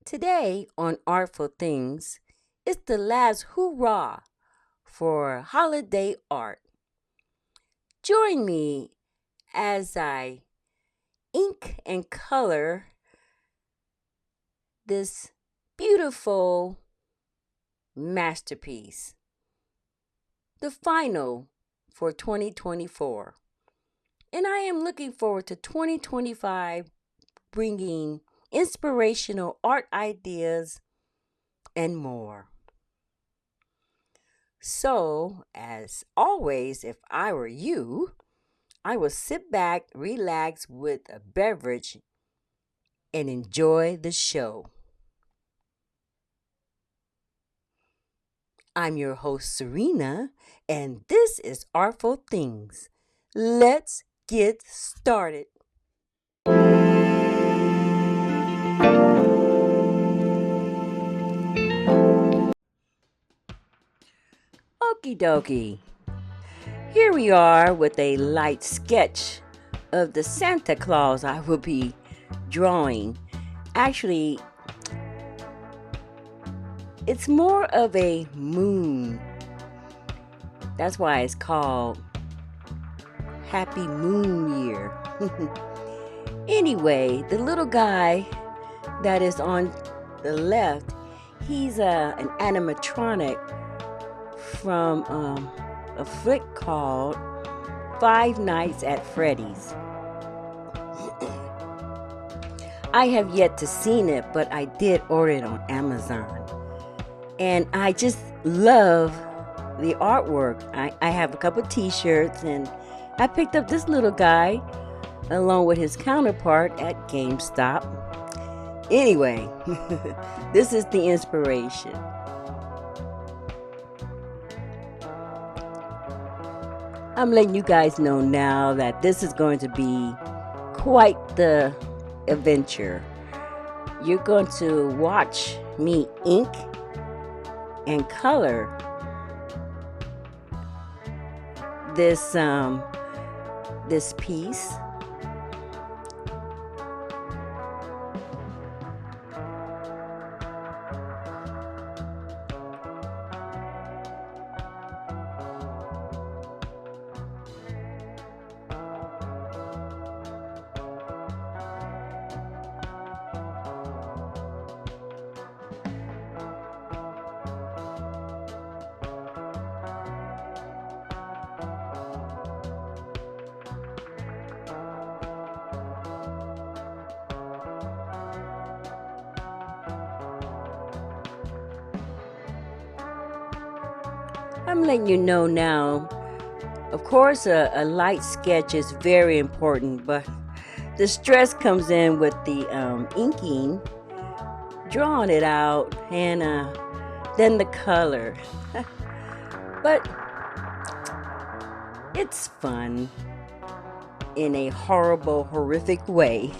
Today on Artful Things, it's the last hurrah for holiday art. Join me as I ink and color this beautiful masterpiece, the final for 2024. And I am looking forward to 2025 bringing inspirational art ideas and more. So, as always, if I were you, I would sit back, relax with a beverage, and enjoy the show. I'm your host, Serena, and this is Artful Things. Let's get started. Okie dokie. Here we are with a light sketch of the Santa Claus I will be drawing. Actually, it's more of a moon. That's why it's called Happy Moon Year. Anyway, the little guy that is on the left, he's an animatronic from a flick called Five Nights at Freddy's. I have yet to seen it, but I did order it on Amazon. And I just love the artwork. I have a couple t-shirts, and I picked up this little guy along with his counterpart at GameStop. Anyway, this is the inspiration. I'm letting you guys know now that this is going to be quite the adventure. You're going to watch me ink and color this piece. I'm letting you know now. Of course, a light sketch is very important, but the stress comes in with the inking, drawing it out, and then the color. But it's fun in a horrible, horrific way.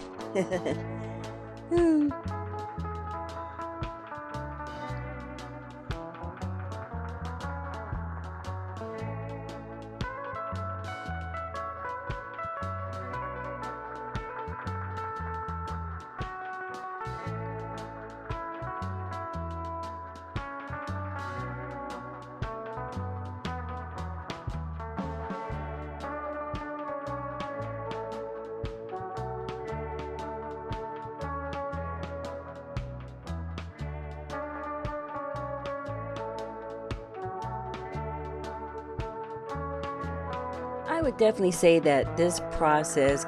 I would definitely say that this process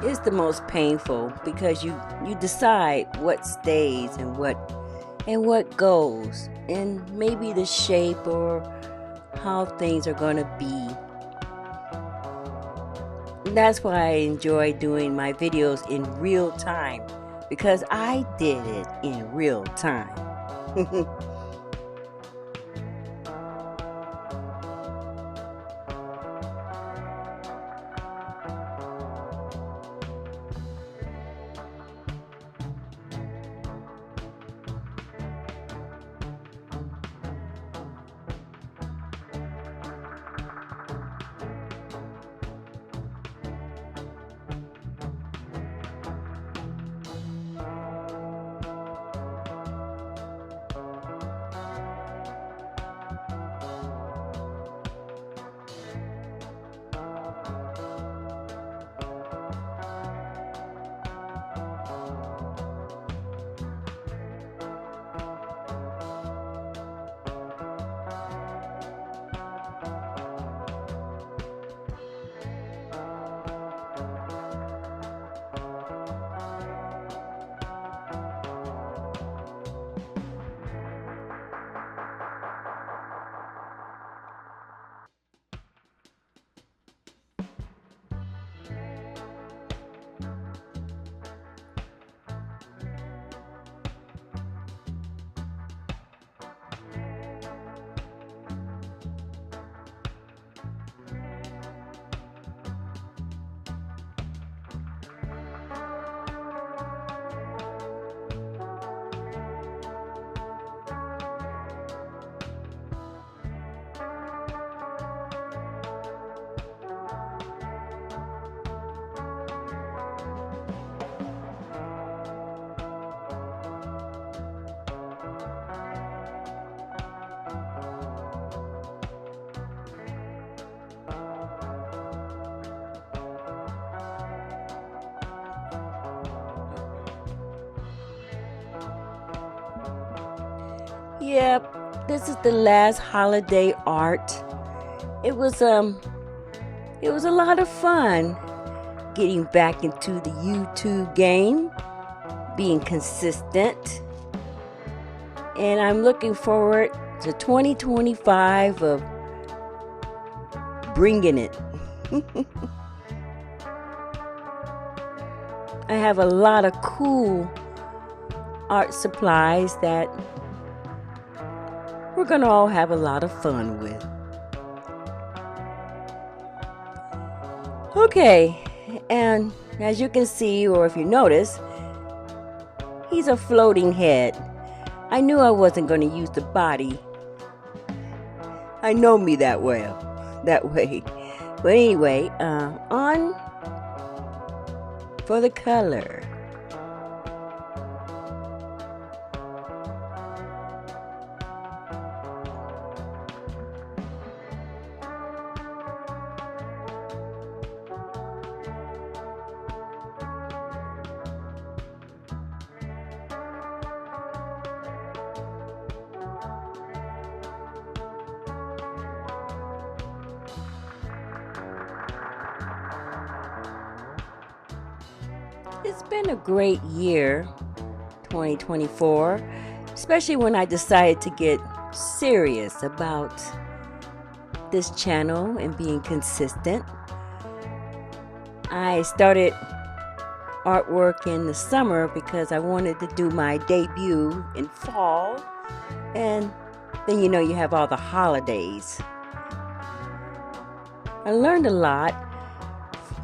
is the most painful because you decide what stays and what goes, and maybe the shape or how things are going to be. And that's why I enjoy doing my videos in real time, because I did it in real time. Yep, this is the last holiday art. It was a lot of fun getting back into the YouTube game, being consistent. And I'm looking forward to 2025 of bringing it. I have a lot of cool art supplies that we're gonna all have a lot of fun with. Okay, and as you can see, or if you notice, he's a floating head. I knew I wasn't going to use the body. I know me that way. But anyway, on for the color. It's been a great year, 2024, especially when I decided to get serious about this channel and being consistent. I started artwork in the summer because I wanted to do my debut in fall, and then you have all the holidays. I learned a lot,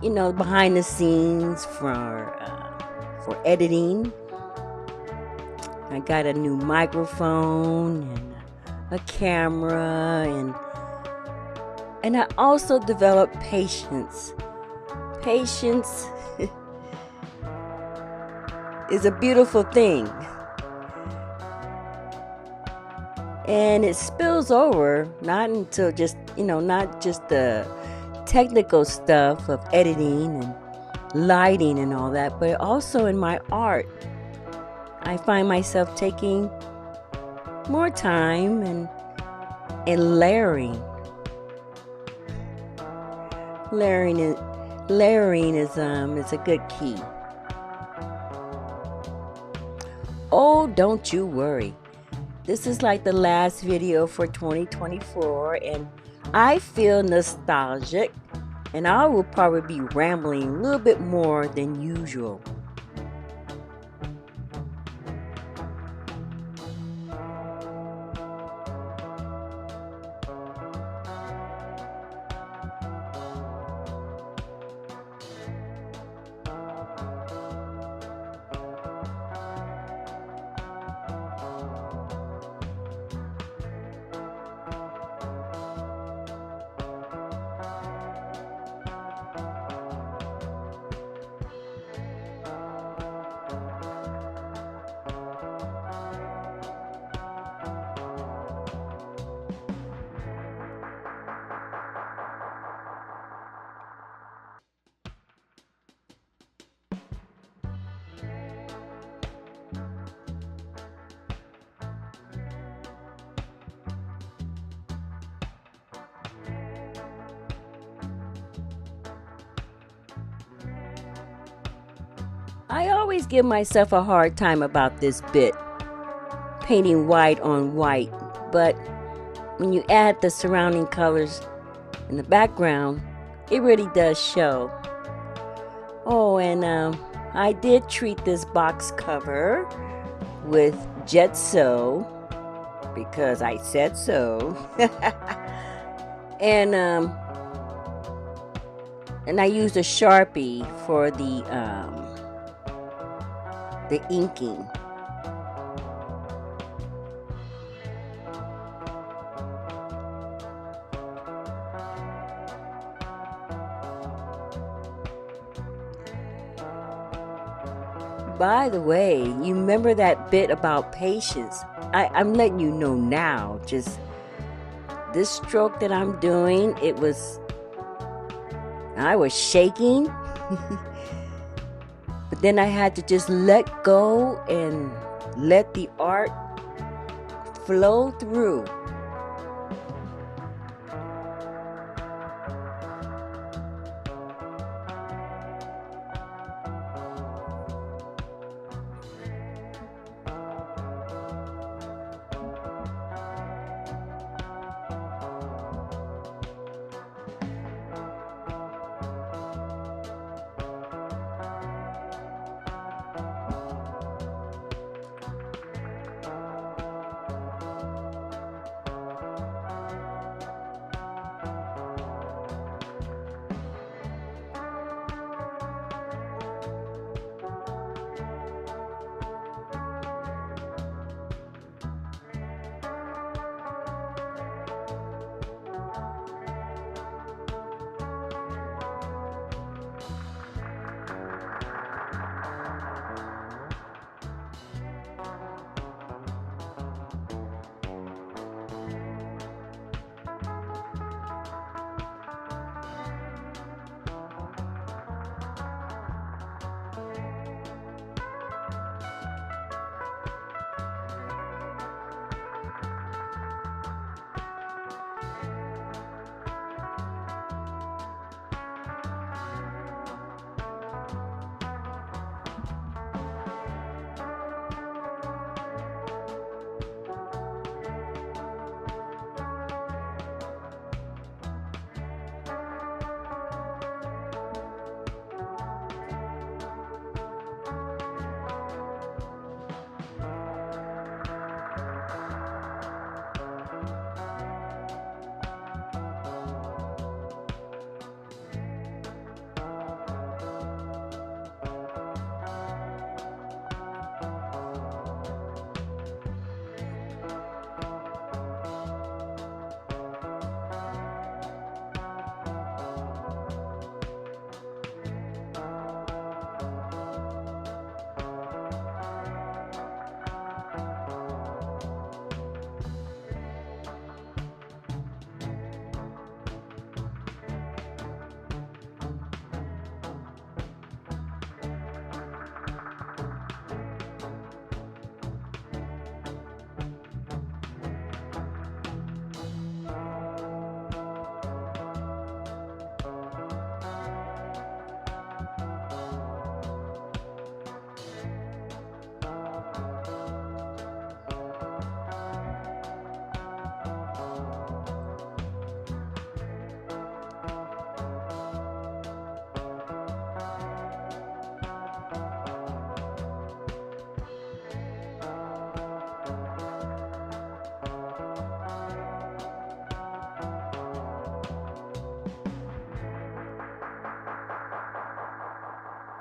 behind the scenes for editing. I got a new microphone and a camera, and I also developed patience. Patience is a beautiful thing, and it spills over not just the technical stuff of editing and lighting and all that, but also in my art. I find myself taking more time and layering. Layering is a good key. Oh, don't you worry. This is like the last video for 2024, and I feel nostalgic, and I will probably be rambling a little bit more than usual. I always give myself a hard time about this bit, painting white on white, but when you add the surrounding colors in the background, it really does show. Oh, and I did treat this box cover with Jet So, because I said so. and I used a Sharpie for the inking. By the way, you remember that bit about patience? I'm letting you know now. Just this stroke that I'm doing, I was shaking. But then I had to just let go and let the art flow through.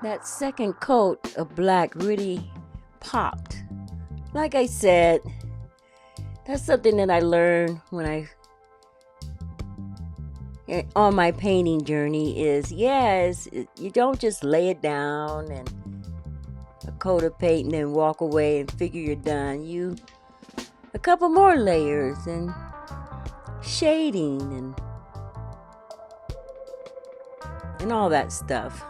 That second coat of black really popped. Like I said, that's something that I learned on my painting journey is, yes, you don't just lay it down and a coat of paint and then walk away and figure you're done. A couple more layers and shading and all that stuff.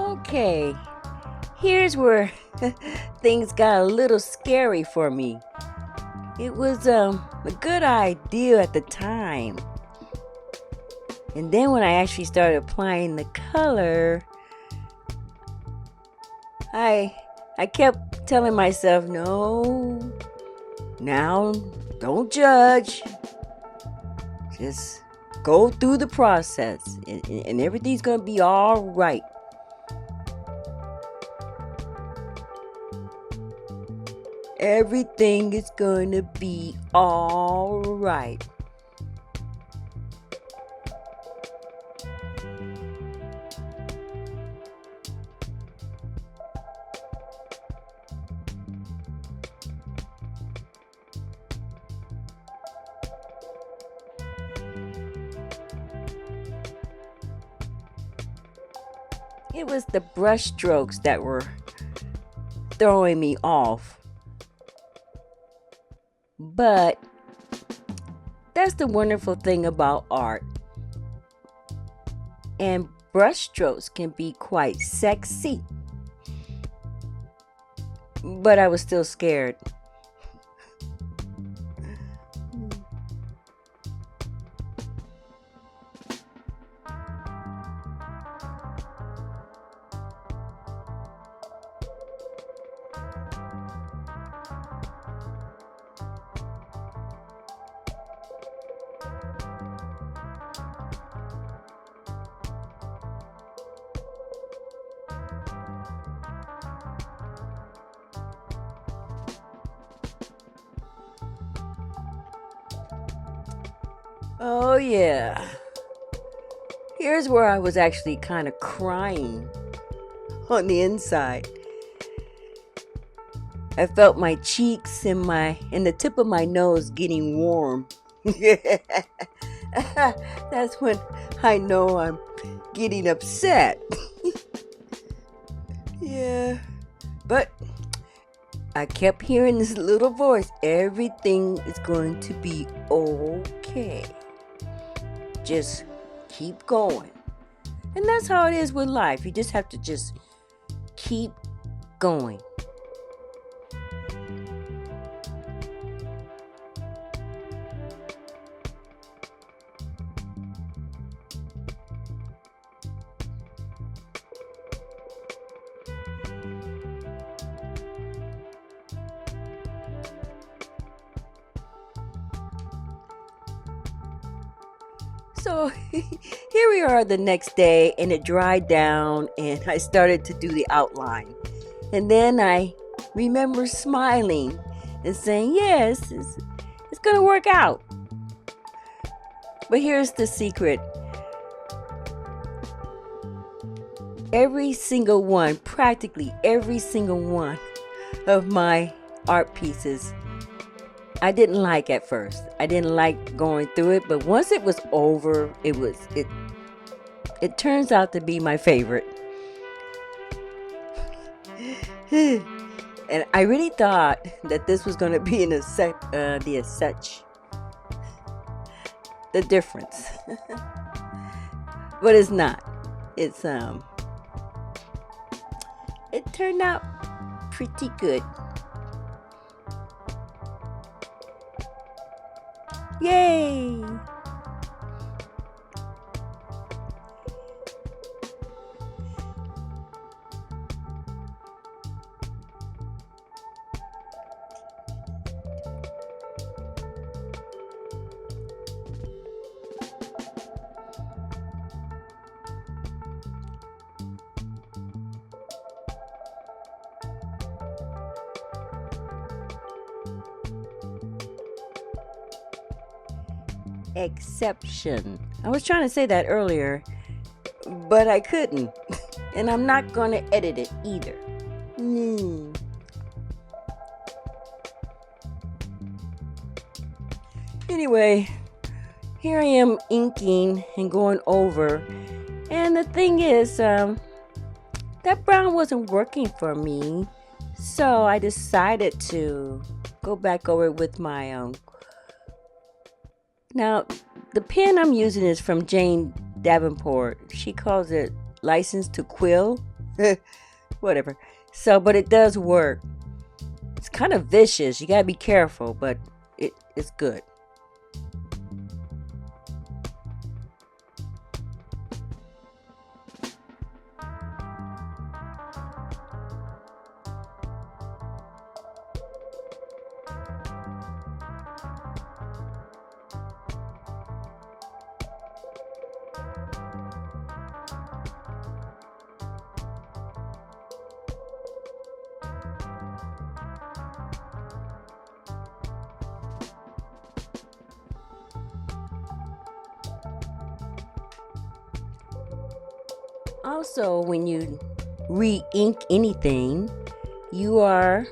Okay, here's where things got a little scary for me. It was a good idea at the time. And then when I actually started applying the color, I kept telling myself, no, now don't judge. Just go through the process and everything's going to be all right. Everything is going to be all right. It was the brush strokes that were throwing me off. But that's the wonderful thing about art. And brush strokes can be quite sexy. But I was still scared. Oh, yeah. Here's where I was actually kind of crying on the inside. I felt my cheeks and the tip of my nose getting warm. That's when I know I'm getting upset. Yeah. But I kept hearing this little voice. Everything is going to be okay. Just keep going. And that's how it is with life. You just have to just keep going. So here we are the next day, and it dried down, and I started to do the outline. And then I remember smiling and saying, yes, it's going to work out. But here's the secret. Every single one, practically every single one of my art pieces, I didn't like at first. I didn't like going through it, but once it was over, it turns out to be my favorite. And I really thought that this was going to be the difference. But it's not. It turned out pretty good. Yay! Exception. I was trying to say that earlier, but I couldn't. And I'm not going to edit it either. Anyway, here I am inking and going over. And the thing is, that brown wasn't working for me. So I decided to go back over it with my Now, the pen I'm using is from Jane Davenport. She calls it License to Quill. Whatever. So, but it does work. It's kind of vicious. You gotta be careful, but it's good. Also, when you re-ink anything, you are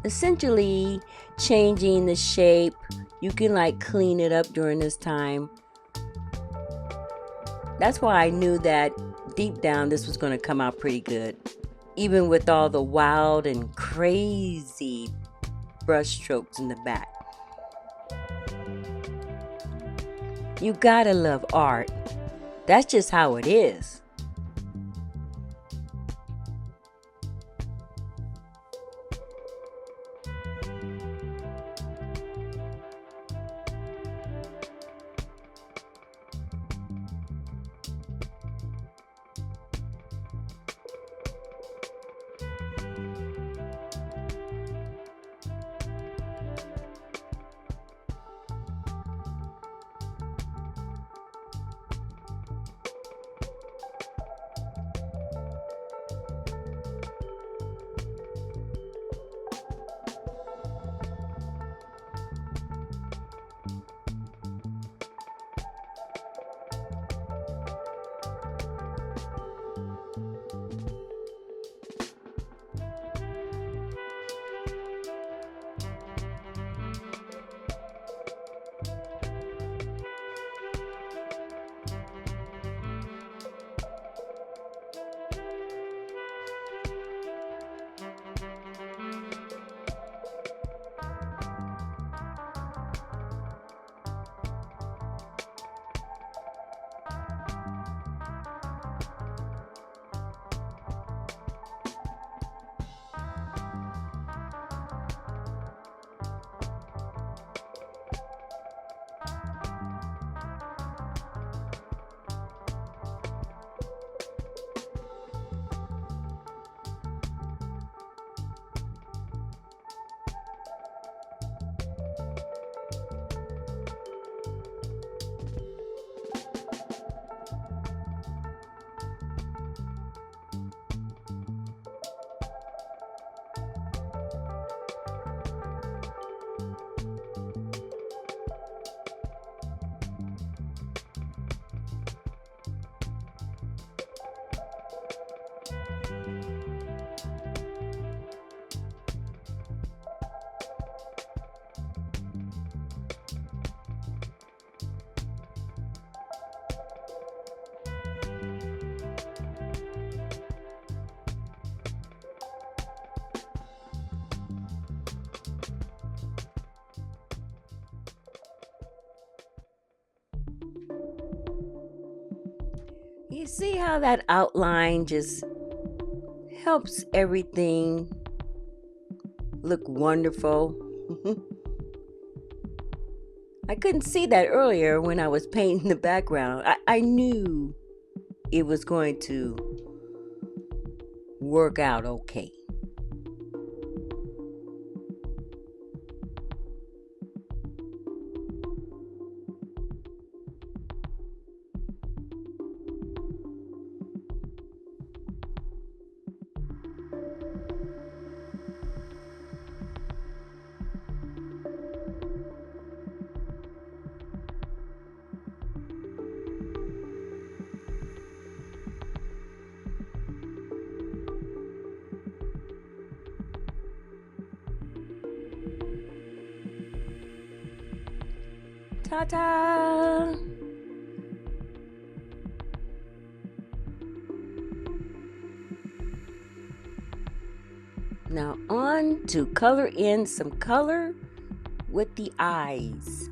essentially changing the shape. You can like clean it up during this time. That's why I knew that deep down this was going to come out pretty good. Even with all the wild and crazy brush strokes in the back. You gotta love art. That's just how it is. You see how that outline just helps everything look wonderful? I couldn't see that earlier when I was painting the background. I knew it was going to work out okay. Ta-ta! Now on to color in some color with the eyes.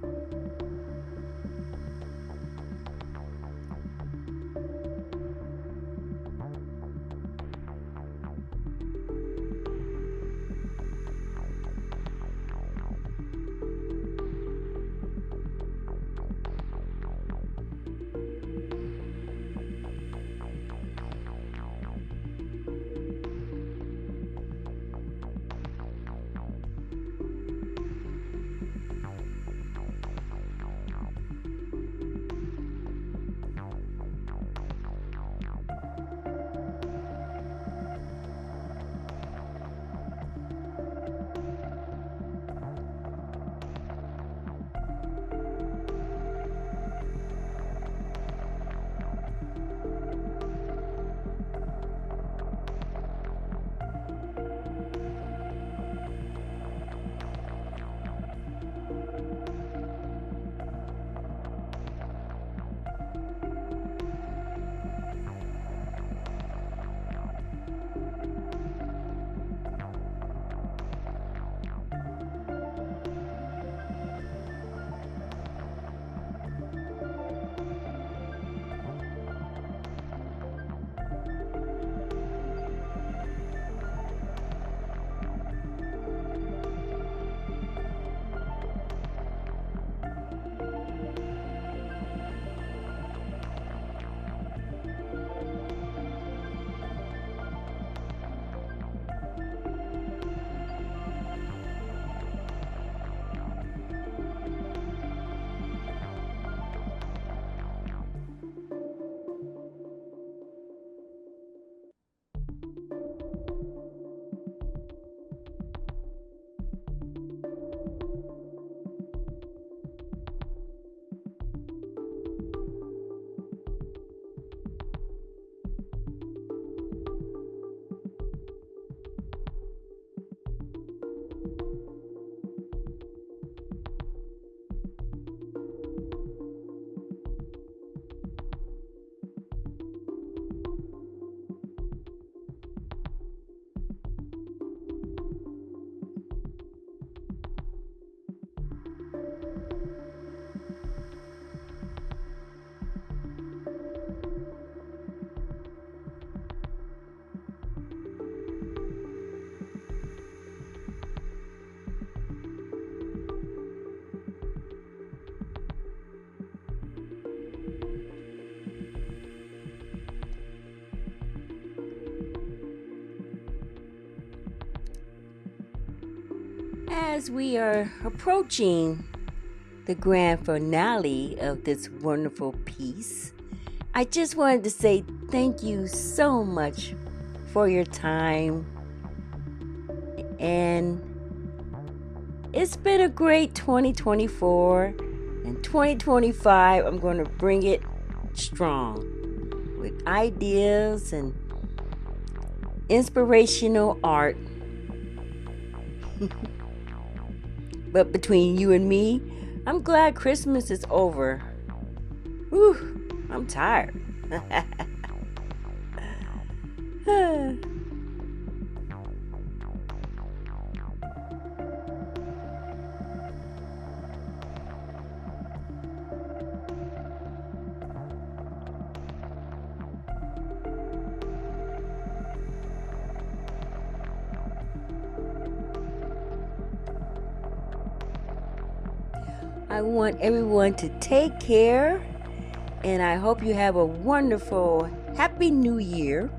As we are approaching the grand finale of this wonderful piece, I just wanted to say thank you so much for your time. And it's been a great 2024. And 2025, I'm going to bring it strong with ideas and inspirational art. But between you and me, I'm glad Christmas is over. Whew, I'm tired. I want everyone to take care, and I hope you have a wonderful, happy new year.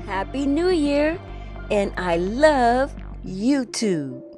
Happy New Year, and I love YouTube.